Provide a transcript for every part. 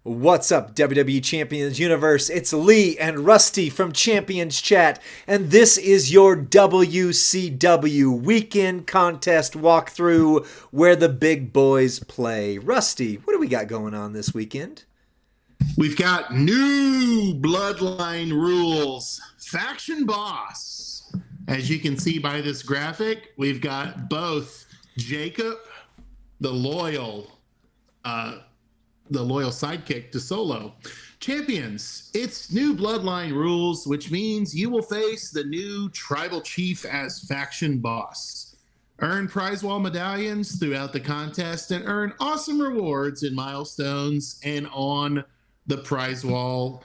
What's up, WWE Champions Universe? It's Lee and Rusty from Champions Chat, and this is your WCW Weekend Contest walkthrough where the big boys play. Rusty, what do we got going on this weekend? We've got new Bloodline rules. Faction Boss. As you can see by this graphic, we've got both Jacob, the loyal sidekick to Solo. Champions, it's new Bloodline rules, which means you will face the new Tribal Chief as Faction Boss. Earn prize wall medallions throughout the contest and earn awesome rewards and milestones and on the prize wall.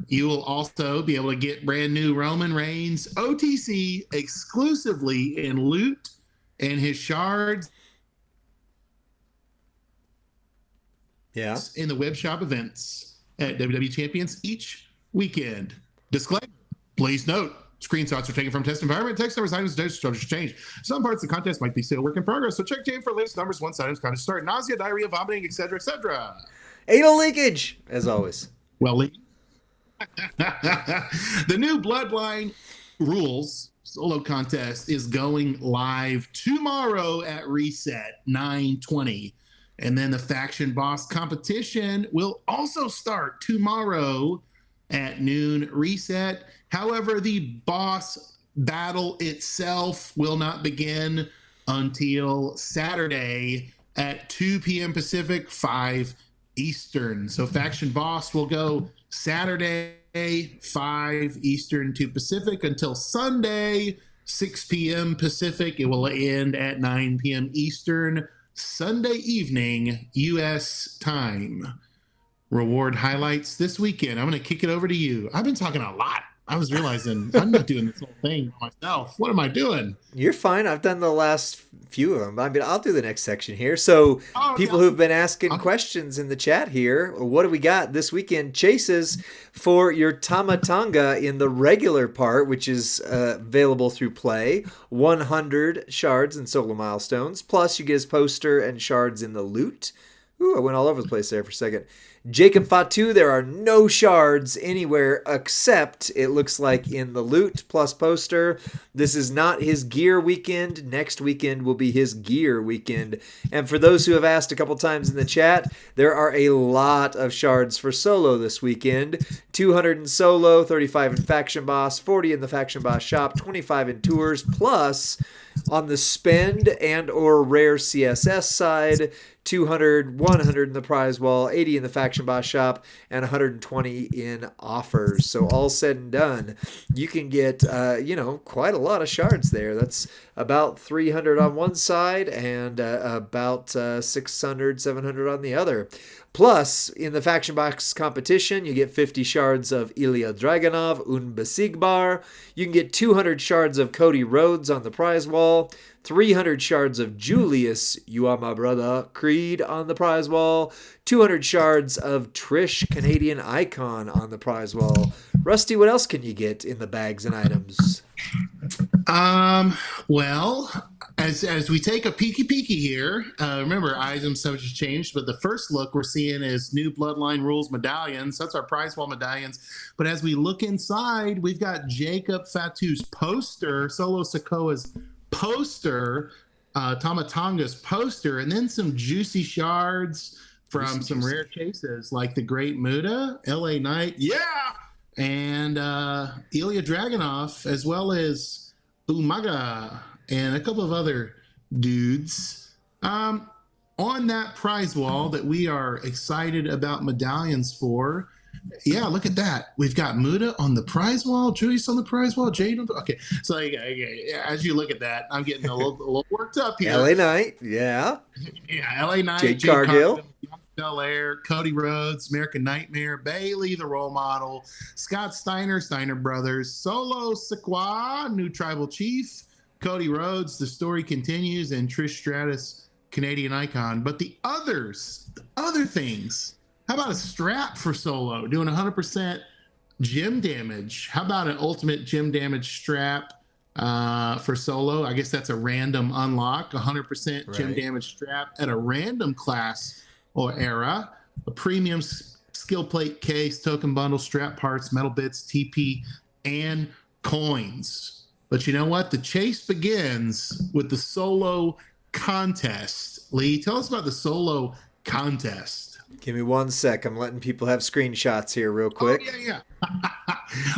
You will also be able to get brand new Roman Reigns OTC exclusively in loot and his shards. Yeah. In the web shop events at WWE Champions each weekend. Disclaimer, please note, screenshots are taken from test environment. Text numbers, items, doses, charges change. Some parts of the contest might be still a work in progress, so check Jane for latest numbers once items contest start. Nausea, diarrhea, vomiting, etc., etc. Anal leakage, as always. Well, Lee. The new Bloodline rules solo contest is going live tomorrow at Reset, 9/20. And then the Faction Boss competition will also start tomorrow at noon Reset. However, the boss battle itself will not begin until Saturday at 2 p.m. Pacific, 5 Eastern. So Faction Boss will go Saturday, 5 Eastern to Pacific until Sunday, 6 p.m. Pacific. It will end at 9 p.m. Eastern. Sunday evening, U.S. time. Reward highlights this weekend. I'm going to kick it over to you. I've been talking a lot. I was realizing I'm not doing this whole thing myself. What am I doing? You're fine. I've done the last few of them. I mean, I'll do the next section here. So people who've been asking questions in the chat here, what do we got this weekend? Chases for your Tamatanga in the regular part, which is available through play. 100 shards and solo milestones. Plus, you get his poster and shards in the loot. Ooh, I went all over the place there for a second. Jacob Fatu, there are no shards anywhere except, it looks like, in the loot plus poster. This is not his gear weekend. Next weekend will be his gear weekend. And for those who have asked a couple times in the chat, there are a lot of shards for Solo this weekend. 200 in Solo, 35 in Faction Boss, 40 in the Faction Boss shop, 25 in Tours, plus on the spend and or rare CSS side, 200, 100 in the prize wall, 80 in the Faction Boss shop, and 120 in offers. So all said and done, you can get, quite a lot of shards there. That's about 300 on one side and about 600, 700 on the other. Plus, in the Faction Box competition, you get 50 shards of Ilya Dragunov, Unbesigbar. You can get 200 shards of Cody Rhodes on the prize wall, 300 shards of Julius, You Are My Brother, Creed on the prize wall, 200 shards of Trish, Canadian Icon on the prize wall. Rusty, what else can you get in the bags and items? Well, as we take a peeky here, remember items have just changed, but the first look we're seeing is new Bloodline rules medallions. That's our prize wall medallions. But as we look inside, we've got Jacob Fatu's poster, Solo Sikoa's poster, Tamatonga's poster, and then some juicy shards from some rare chases like the Great Muda, LA Knight, and Ilya Dragunov, as well as Umaga and a couple of other dudes. On that prize wall that we are excited about medallions for, look at that. We've got Muda on the prize wall, Julius on the prize wall, Jade on the... Okay, so as you look at that, I'm getting a little worked up here. LA Knight, yeah. Yeah, LA Knight, Jade Cargill. Belair, Cody Rhodes, American Nightmare, Bailey, the role model, Scott Steiner, Steiner Brothers, Solo Sikoa, new tribal chief, Cody Rhodes, the story continues, and Trish Stratus, Canadian Icon. But the other things, how about a strap for Solo doing 100% gym damage? How about an ultimate gym damage strap? for Solo. I guess that's a random unlock. 100% gem Right. damage strap at a random class or era. A premium skill plate case, token bundle, strap parts, metal bits, TP, and coins. But you know what? The chase begins with the Solo contest. Lee, tell us about the Solo contest. Give me 1 sec. I'm letting people have screenshots here real quick. Oh, yeah.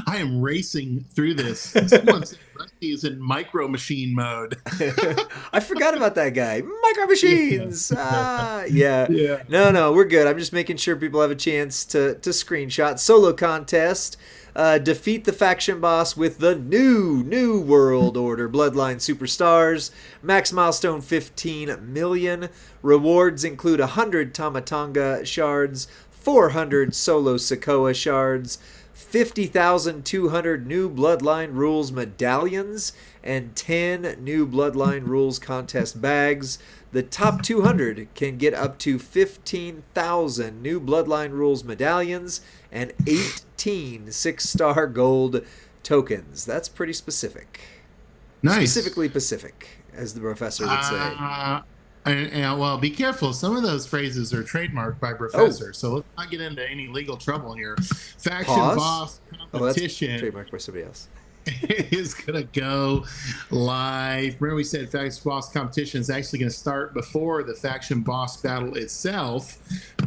I am racing through this. Someone said Rusty is in micro machine mode. I forgot about that guy. Micro Machines. Yeah. Yeah. No, we're good. I'm just making sure people have a chance to screenshot. Solo contest. Defeat the faction boss with the new World Order Bloodline Superstars. Max milestone 15 million. Rewards include 100 Tamatanga shards, 400 Solo Sikoa shards, 50,200 new Bloodline Rules medallions, and 10 new Bloodline Rules contest bags. The top 200 can get up to 15,000 new Bloodline Rules medallions and 18 6-star gold tokens. That's pretty specific. Nice. Specifically Pacific, as the professor would say. And well, be careful. Some of those phrases are trademarked by Professor, so let's not get into any legal trouble here. Faction boss competition trademarked by somebody else. is gonna go live. Remember, we said faction boss competition is actually going to start before the faction boss battle itself.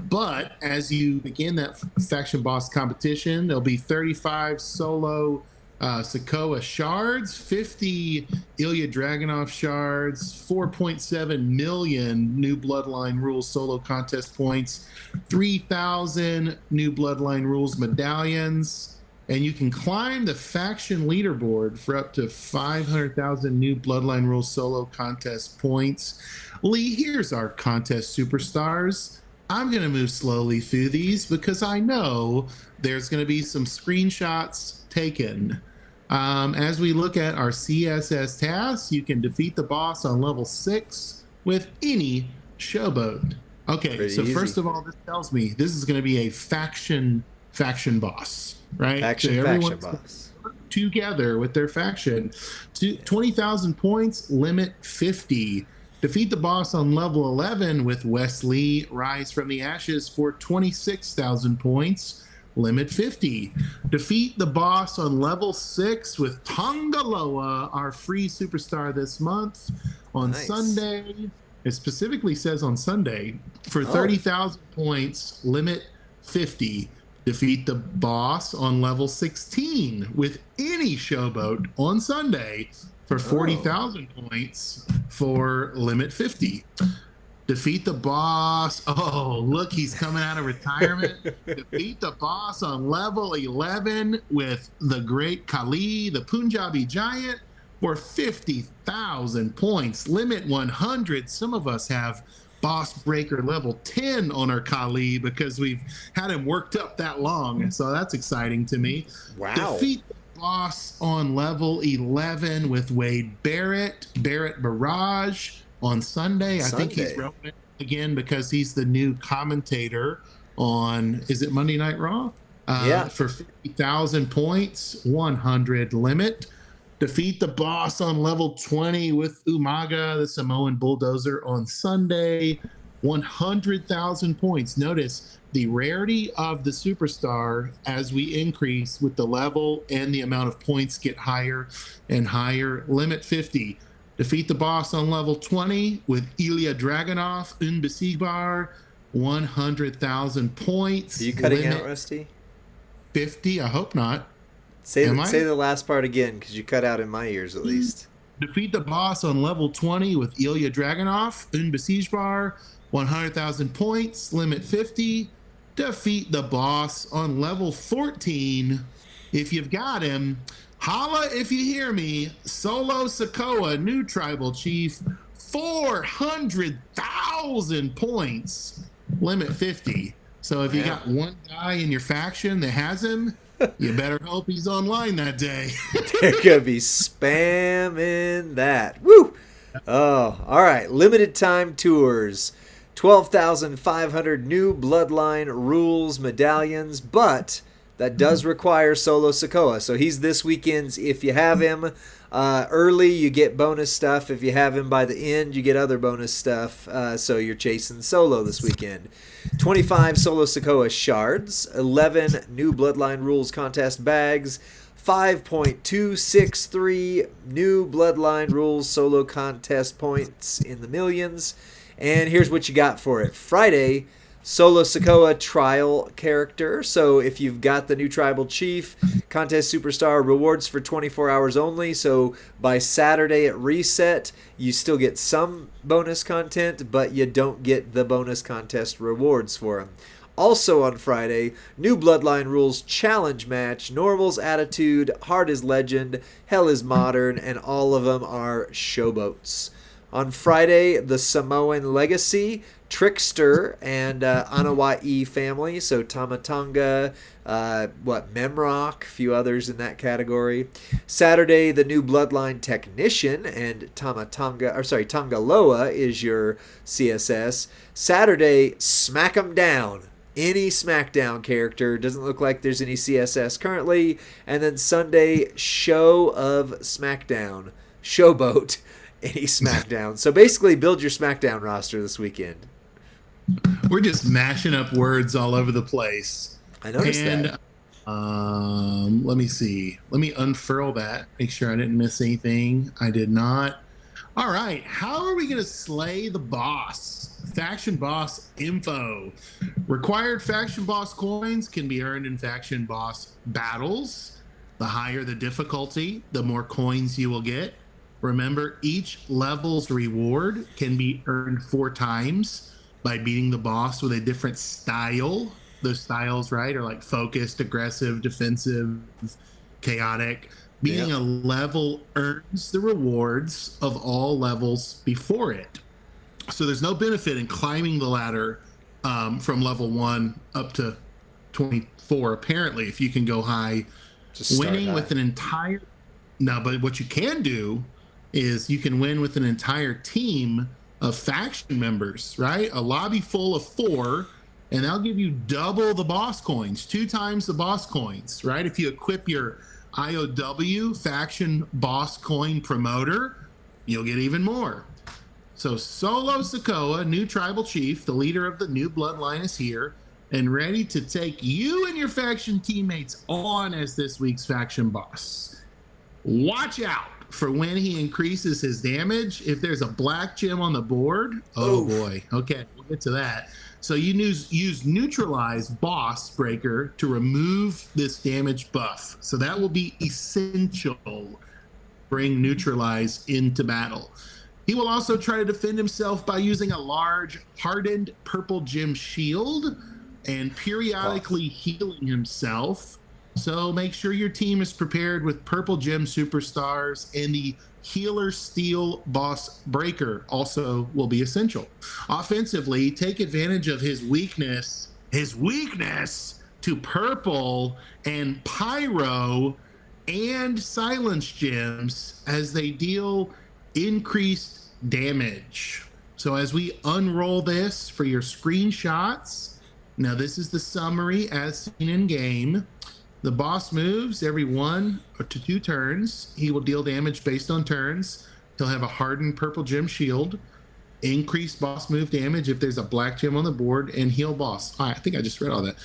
But as you begin that faction boss competition, there'll be 35 Solo Sikoa shards, 50 Ilya Dragunov shards, 4.7 million new Bloodline Rules solo contest points, 3,000 new Bloodline Rules medallions, and you can climb the faction leaderboard for up to 500,000 new Bloodline Rules solo contest points. Lee, here's our contest superstars. I'm going to move slowly through these because I know there's going to be some screenshots taken. As we look at our CSS tasks, you can defeat the boss on level 6 with any showboat. Okay, Pretty so easy. First of all, this tells me this is going to be a faction boss, right? Faction boss. Together with their faction. 20,000 points, limit 50. Defeat the boss on level 11 with Wesley Rise from the Ashes for 26,000 points. Limit 50. Defeat the boss on level 6 with Tongaloa, our free superstar this month, on Sunday. It specifically says on Sunday for 30,000 points, limit 50. Defeat the boss on level 16 with any showboat on Sunday for 40,000 points for limit 50. Defeat the boss. Oh, look, he's coming out of retirement. Defeat the boss on level 11 with the great Kali, the Punjabi giant, for 50,000 points. Limit 100. Some of us have boss breaker level 10 on our Kali because we've had him worked up that long. So that's exciting to me. Wow. Defeat the boss on level 11 with Wade Barrett Barrage on Sunday. I think he's relevant again because he's the new commentator on, is it Monday Night Raw? For 50,000 points, 100 limit. Defeat the boss on level 20 with Umaga, the Samoan Bulldozer, on Sunday, 100,000 points. Notice the rarity of the superstar as we increase with the level and the amount of points get higher and higher. Limit 50. Defeat the boss on level 20 with Ilya Dragunov, Unbesiegbar, 100,000 points. Are you cutting out, Rusty? 50? I hope not. Say the last part again, because you cut out in my ears at least. Defeat the boss on level 20 with Ilya Dragunov, Unbesiegbar, 100,000 points, limit 50. Defeat the boss on level 14. If you've got him, holla if you hear me. Solo Sikoa, new tribal chief, 400,000 points, limit 50. So if you got one guy in your faction that has him, you better hope he's online that day. They're going to be spamming that. Woo! Oh, all right. Limited time tours. 12,500 new Bloodline Rules medallions, but that does require Solo Sikoa. So he's this weekend's if you have him. Early, you get bonus stuff. If you have him by the end, you get other bonus stuff. So you're chasing Solo this weekend. 25 Solo Sikoa shards, 11 new Bloodline rules contest bags, 5.263 new Bloodline rules solo contest points in the millions. And here's what you got for it. Friday, Solo Sikoa trial character. So if you've got the new tribal chief, contest superstar rewards for 24 hours only. So by Saturday at reset, you still get some bonus content, but you don't get the bonus contest rewards for them. Also on Friday, new Bloodline rules challenge match. Normal's attitude, hard is legend, hell is modern, and all of them are showboats. On Friday, the Samoan Legacy, Trickster, and Anawai family. So Tamatanga, Memrock, a few others in that category. Saturday, the new Bloodline Technician, and Tangaloa is your CSS. Saturday, Smack 'em Down. Any SmackDown character. Doesn't look like there's any CSS currently. And then Sunday, Show of SmackDown. Showboat. Any SmackDown. So basically build your SmackDown roster this weekend. We're just mashing up words all over the place. I noticed that. Let me see. Let me unfurl that. Make sure I didn't miss anything. I did not. All right. How are we going to slay the boss? Faction boss info. Required faction boss coins can be earned in faction boss battles. The higher the difficulty, the more coins you will get. Remember, each level's reward can be earned 4 times by beating the boss with a different style. Those styles, right, are like focused, aggressive, defensive, chaotic. Beating a level earns the rewards of all levels before it. So there's no benefit in climbing the ladder from level 1 up to 24, apparently, if you can go high. Winning high with an entire... No, but what you can do is you can win with an entire team of faction members, right? A lobby full of 4, and they'll give you double the boss coins, 2 times the boss coins, right? If you equip your IOW faction boss coin promoter, you'll get even more. So Solo Sikoa, new tribal chief, the leader of the new bloodline, is here and ready to take you and your faction teammates on as this week's faction boss. Watch out for when he increases his damage. If there's a black gem on the board, oh boy. Okay, we'll get to that. So you use neutralize boss breaker to remove this damage buff. So that will be essential. Bring neutralize into battle. He will also try to defend himself by using a large hardened purple gem shield and periodically healing himself. So make sure your team is prepared with purple gem superstars, and the healer steel boss breaker also will be essential. Offensively, take advantage of his weakness to purple and pyro and silence gems as they deal increased damage. So as we unroll this for your screenshots, now this is the summary as seen in game. The boss moves every 1 to 2 turns. He will deal damage based on turns. He'll have a hardened purple gem shield, increased boss move damage if there's a black gem on the board, and heal boss. I think I just read all that.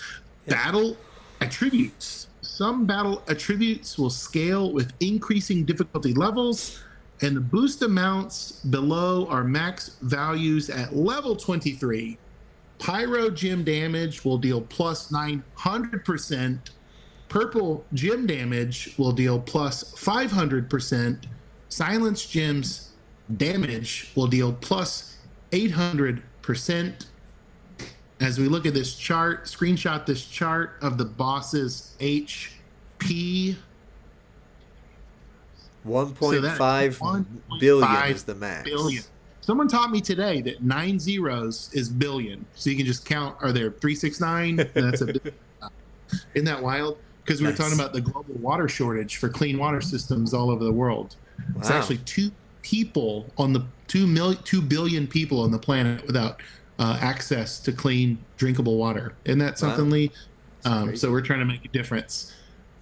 Yeah. Battle attributes. Some battle attributes will scale with increasing difficulty levels, and the boost amounts below are max values at level 23. Pyro gem damage will deal plus 900%. Purple gem damage will deal plus 500%. Silence gems damage will deal plus 800%. As we look at this chart, screenshot this chart of the boss's HP. 1.5 billion is the max. Billion. Someone taught me today that 9 zeros is billion. So you can just count, are there 369? That's a billion. Isn't that wild? Because we were talking about the global water shortage for clean water systems all over the world. Wow. It's actually 2 billion people on the planet without access to clean, drinkable water. Isn't that something, Lee? So we're trying to make a difference.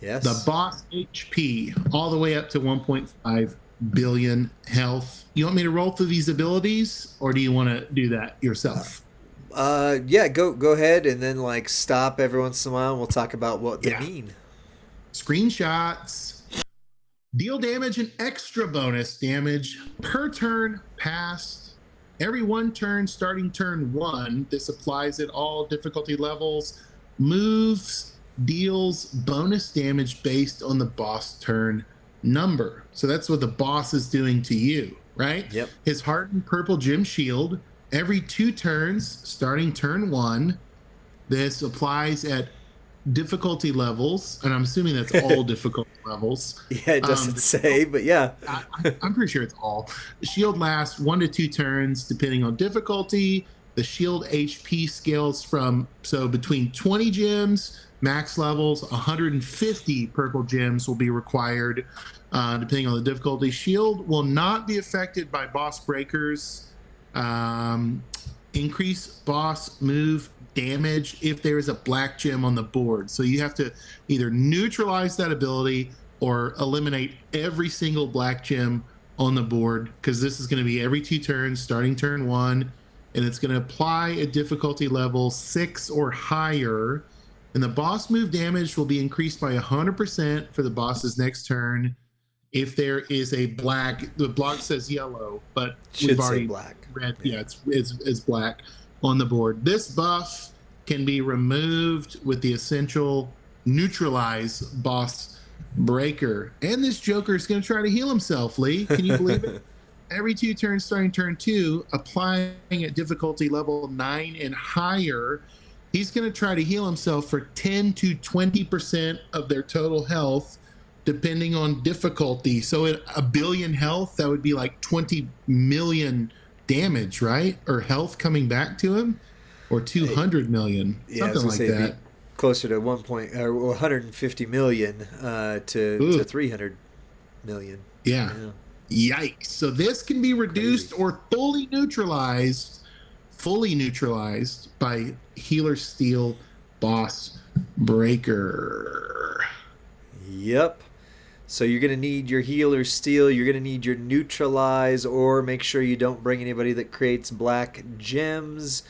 The Yes. boss HP, all the way up to 1.5 billion health. You want me to roll through these abilities, or do you want to do that yourself? Yeah, go ahead and then like stop every once in a while and we'll talk about what they Yeah. mean. Screenshots. Deal damage and extra bonus damage per turn passed. Every one turn starting turn one. This applies at all difficulty levels. Moves, deals bonus damage based on the boss turn number. So that's what the boss is doing to you, right? Yep. His hardened purple gem shield. Every 2 turns starting turn one. This applies at difficulty levels, and I'm assuming that's all difficulty levels. Yeah, it doesn't say, but yeah. I'm pretty sure it's all. The shield lasts 1 to 2 turns depending on difficulty. The shield HP scales from between 20 gems, max levels, 150 purple gems will be required depending on the difficulty. Shield will not be affected by boss breakers. Increase boss move damage if there is a black gem on the board. So you have to either neutralize that ability or eliminate every single black gem on the board, because this is going to be every 2 turns starting turn 1, and it's going to apply a difficulty level 6 or higher, and the boss move damage will be increased by 100% for the boss's next turn. If there is a black, the block says yellow, but Should say black. Red. Yeah, it's black on the board. This buff can be removed with the essential neutralize boss breaker. And this Joker is going to try to heal himself, Lee. Can you believe it? Every 2 turns starting turn 2, applying at difficulty level 9 and higher, he's going to try to heal himself for 10 to 20% of their total health, depending on difficulty. So at 1 billion health, that would be like 20 million damage, right? Or health coming back to him, or 200 million, something like that. Closer to 150 million to 300 million. Yeah. Yikes. So this can be reduced or fully neutralized by Healer Steel Boss Breaker. Yep. So you're going to need your Healer Steel, you're going to need your Neutralize, or make sure you don't bring anybody that creates black gems.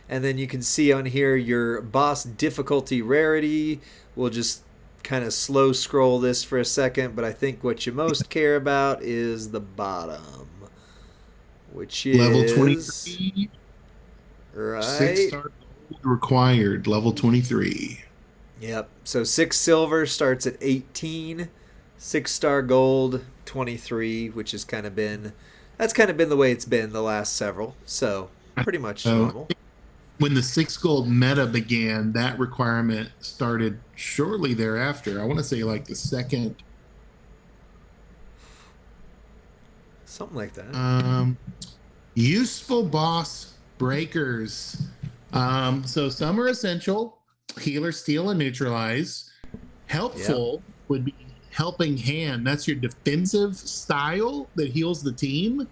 And then you can see on here your boss difficulty rarity. We'll just kind of slow scroll this for a second, but I think what you most care about is the bottom, which is level 23. Right. 6-star gold required, level 23. Yep. So 6 silver starts at 18. 6-star gold 23, which has kind of been the way it's been the last several. So pretty much normal. When the 6 gold meta began, that requirement started shortly thereafter. I want to say like the second, something like that. Useful boss breakers. So some are essential: Healer, Steal, and Neutralize. Helpful would be Helping Hand. That's your defensive style that heals the team.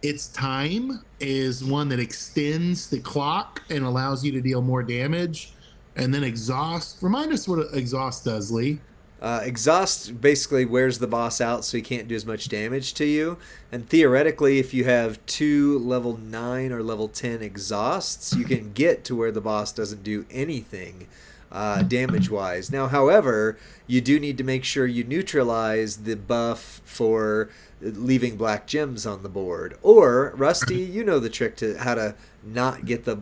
Its time is one that extends the clock and allows you to deal more damage. And then Exhaust. Remind us what Exhaust does, Lee. Exhaust basically wears the boss out so he can't do as much damage to you. And theoretically, if you have 2 level 9 or level 10 exhausts, you can get to where the boss doesn't do anything damage-wise. Now, however, you do need to make sure you neutralize the buff for leaving black gems on the board. Or, Rusty, you know the trick to how to not get the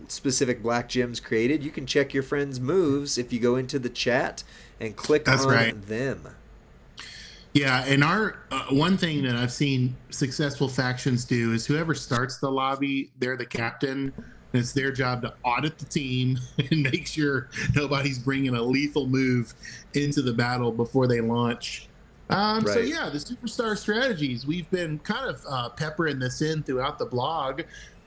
specific black gems created. You can check your friends' moves if you go into the chat and click on them. Yeah, and our one thing that I've seen successful factions do is whoever starts the lobby, they're the captain. And it's their job to audit the team and make sure nobody's bringing a lethal move into the battle before they launch. So yeah, the superstar strategies, we've been kind of peppering this in throughout the blog,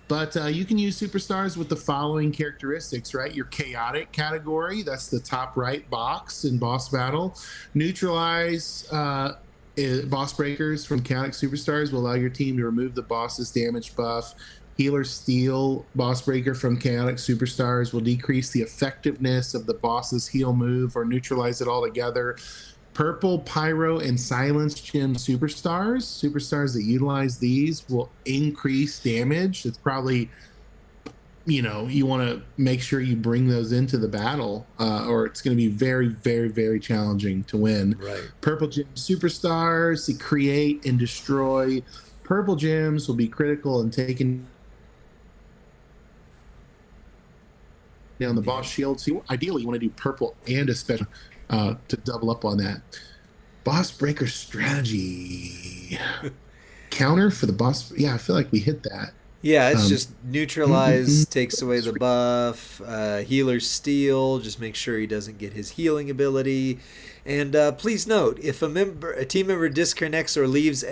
but you can use superstars with the following characteristics, right? Your chaotic category, that's the top right box in boss battle. Neutralize boss breakers from chaotic superstars will allow your team to remove the boss's damage buff. Healer Steel, Boss Breaker from Chaotic Superstars will decrease the effectiveness of the boss's heal move or neutralize it altogether. Purple, Pyro, and Silence Gem superstars that utilize these will increase damage. It's probably, you want to make sure you bring those into the battle, or it's going to be very, very, very challenging to win. Right. Purple Gem superstars to create and destroy. Purple gems will be critical in taking down the boss shield. So ideally, you want to do purple and a special to double up on that. Boss Breaker strategy. Counter for the boss. Yeah, I feel like we hit that. Yeah, it's just neutralize, takes away the buff. Healer Steel, just make sure he doesn't get his healing ability. And please note, if a team member disconnects or leaves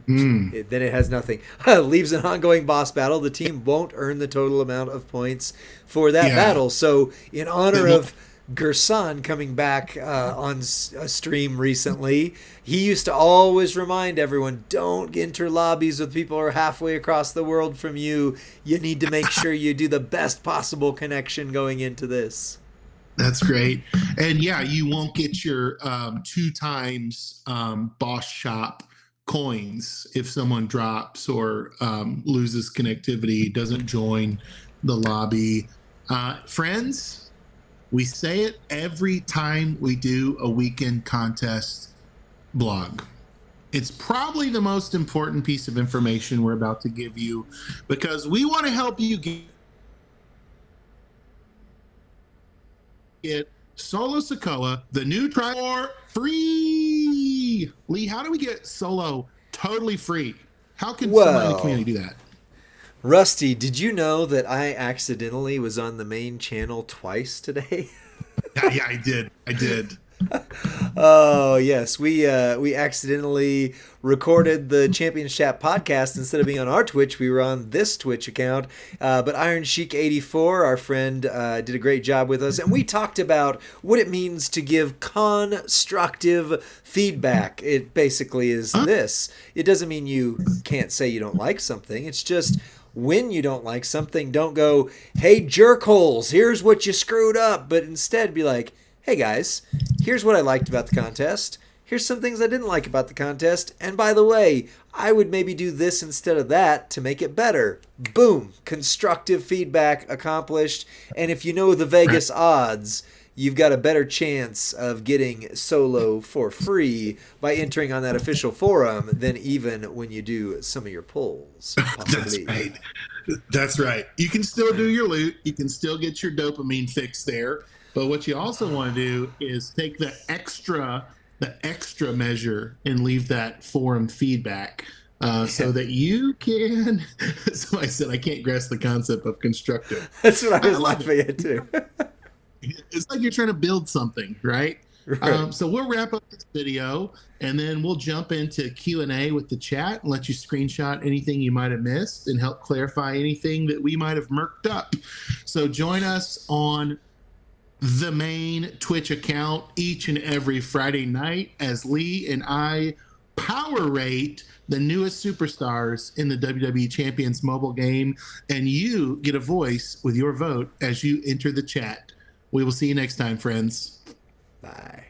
then it has nothing. Leaves an ongoing boss battle, the team won't earn the total amount of points for that battle. So in honor of Gerson coming back on a stream recently, he used to always remind everyone, don't enter lobbies with people who are halfway across the world from you. You need to make sure you do the best possible connection going into this. That's great. And yeah, you won't get your 2 times boss shop coins if someone drops or loses connectivity, doesn't join the lobby. Friends, we say it every time we do a weekend contest blog. It's probably the most important piece of information we're about to give you, because we want to help you get Solo Sikoa, the new for free. Lee, how do we get Solo totally free? How can somebody in the community do that? Rusty, did you know that I accidentally was on the main channel twice today? Yeah, I did. Oh, yes. We accidentally recorded the Champions Chat podcast. Instead of being on our Twitch, we were on this Twitch account. But Iron Sheik 84, our friend, did a great job with us. And we talked about what it means to give constructive feedback. It basically is this. It doesn't mean you can't say you don't like something. It's just, when you don't like something, don't go, hey, jerkholes, here's what you screwed up. But instead be like, hey, guys, here's what I liked about the contest. Here's some things I didn't like about the contest. And by the way, I would maybe do this instead of that to make it better. Boom. Constructive feedback accomplished. And if you know the Vegas odds, you've got a better chance of getting Solo for free by entering on that official forum than even when you do some of your polls. Possibly. That's right. You can still do your loot. You can still get your dopamine fix there. But what you also want to do is take the extra measure and leave that forum feedback so that you can. So I said I can't grasp the concept of constructive. That's what I was laughing at too. It's like you're trying to build something, right? So we'll wrap up this video, and then we'll jump into Q&A with the chat and let you screenshot anything you might have missed and help clarify anything that we might have murked up. So join us on the main Twitch account each and every Friday night as Lee and I power rate the newest superstars in the WWE Champions mobile game, and you get a voice with your vote as you enter the chat. We will see you next time, friends. Bye.